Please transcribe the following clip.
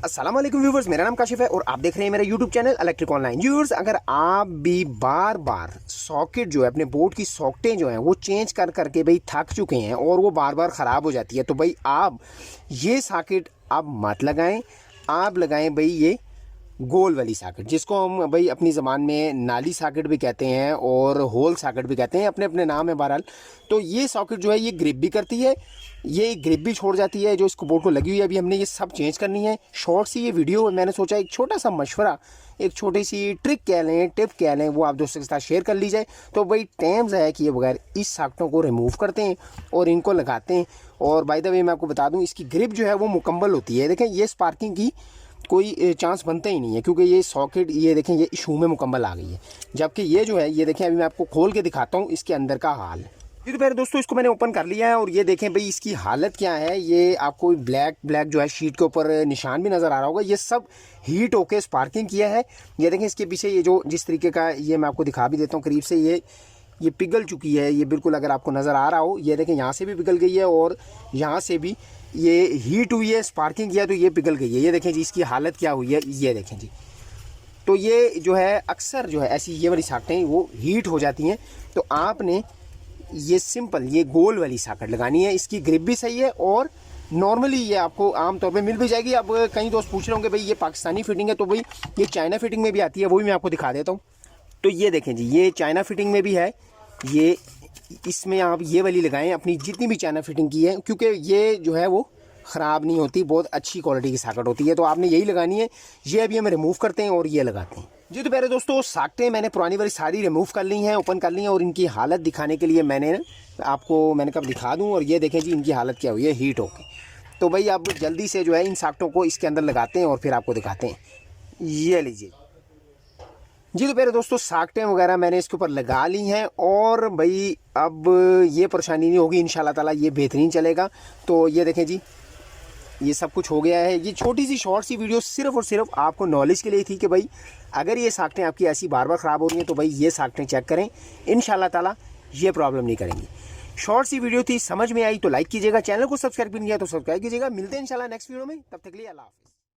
अस्सलाम वालेकुम व्यूवर्स, मेरा नाम काशिफ है और आप देख रहे हैं मेरा YouTube channel electric online. Viewers, अगर आप भी बार बार सॉकेट जो है अपने बोर्ड की सॉकेटें जो हैं वो चेंज कर करके भाई थक चुके हैं और वो बार बार ख़राब हो जाती है, तो भाई आप ये सॉकेट आप मत लगाएं। आप लगाएं भाई ये गोल वाली सॉकेट, जिसको हम भाई अपनी ज़बान में नाली सॉकेट भी कहते हैं और होल सॉकेट भी कहते हैं, अपने अपने नाम है बहरहाल। तो ये सॉकेट जो है ये ग्रिप भी करती है, ये ग्रिप भी छोड़ जाती है जो इसको बोर्ड को लगी हुई है। अभी हमने ये सब चेंज करनी है। शॉर्ट सी ये वीडियो मैंने सोचा एक छोटा सा मशवरा, एक छोटी सी ट्रिक कह लें, टिप कह लें, वो आप दोस्तों के साथ शेयर कर ली जाए। तो भाई टाइम ज़ाया किए बगैर इस सॉकेटों को रिमूव करते हैं और इनको लगाते हैं। और बाय द वे मैं आपको बता दूँ, इसकी ग्रिप जो है वो मुकम्मल होती है। देखें, ये स्पार्किंग की कोई चांस बनता ही नहीं है, क्योंकि ये सॉकेट ये देखें ये इशू में मुकम्मल आ गई है। जबकि ये जो है ये देखें, अभी मैं आपको खोल के दिखाता हूँ इसके अंदर का हाल। जी तो मेरे दोस्तों, इसको मैंने ओपन कर लिया है और ये देखें भाई इसकी हालत क्या है। ये आपको ब्लैक ब्लैक जो है शीट के ऊपर निशान भी नज़र आ रहा होगा। ये सब हीट होके स्पार्किंग किया है। ये देखें इसके पीछे ये जो जिस तरीके का, ये मैं आपको दिखा भी देता हूँ करीब से। ये पिघल चुकी है, ये बिल्कुल अगर आपको नज़र आ रहा हो, ये देखें यहाँ से भी पिघल गई है और यहाँ से भी ये हीट हुई है, स्पार्किंग किया तो ये पिघल गई है। ये देखें जी इसकी हालत क्या हुई है, ये देखें जी। तो ये जो है अक्सर जो है ऐसी ये वाली सॉकेटें वो हीट हो जाती हैं। तो आपने ये सिंपल ये गोल वाली सॉकेट लगानी है। इसकी ग्रिप भी सही है और नॉर्मली ये आपको आम तौर पे मिल भी जाएगी। अब कई दोस्त पूछ रहे होंगे भाई ये पाकिस्तानी फिटिंग है, तो भाई ये चाइना फिटिंग में भी आती है, वो भी मैं आपको दिखा देता हूँ। तो ये देखें जी, ये चाइना फिटिंग में भी है। ये इसमें आप ये वाली लगाएं अपनी जितनी भी चाइना फिटिंग की है, क्योंकि ये जो है वो ख़राब नहीं होती, बहुत अच्छी क्वालिटी की सॉकेट होती है। तो आपने यही लगानी है। ये अभी हम रिमूव करते हैं और ये लगाते हैं। जी तो प्यारे दोस्तों, सॉकेटें मैंने पुरानी वाली सारी रिमूव कर ली हैं, ओपन कर ली हैं और इनकी हालत दिखाने के लिए मैंने कब दिखा दूँ। और ये देखें जी इनकी हालत क्या हुई है हीट होके। तो भाई अब जल्दी से जो है इन सॉकेटों को इसके अंदर लगाते हैं और फिर आपको दिखाते हैं। ये लीजिए जी। तो मेरे दोस्तों, सॉकेटें वगैरह मैंने इसके ऊपर लगा ली हैं और भाई अब ये परेशानी नहीं होगी इंशाल्लाह ताला, ये बेहतरीन चलेगा। तो ये देखें जी, ये सब कुछ हो गया है। ये छोटी सी शॉर्ट सी वीडियो सिर्फ और सिर्फ आपको नॉलेज के लिए थी कि भाई अगर ये सॉकेटें आपकी ऐसी बार बार ख़राब हो रही हैं तो भाई ये सॉकेटें चेक करें, इंशाल्लाह ताला ये प्रॉब्लम नहीं करेंगी। शॉर्ट सी वीडियो थी, समझ में आई तो लाइक कीजिएगा, चैनल को सब्सक्राइब नहीं किया तो सब्सक्राइब कीजिएगा। मिलते हैं इंशाल्लाह नेक्स्ट वीडियो में, तब तक के लिए अल्लाह हाफ़िज़।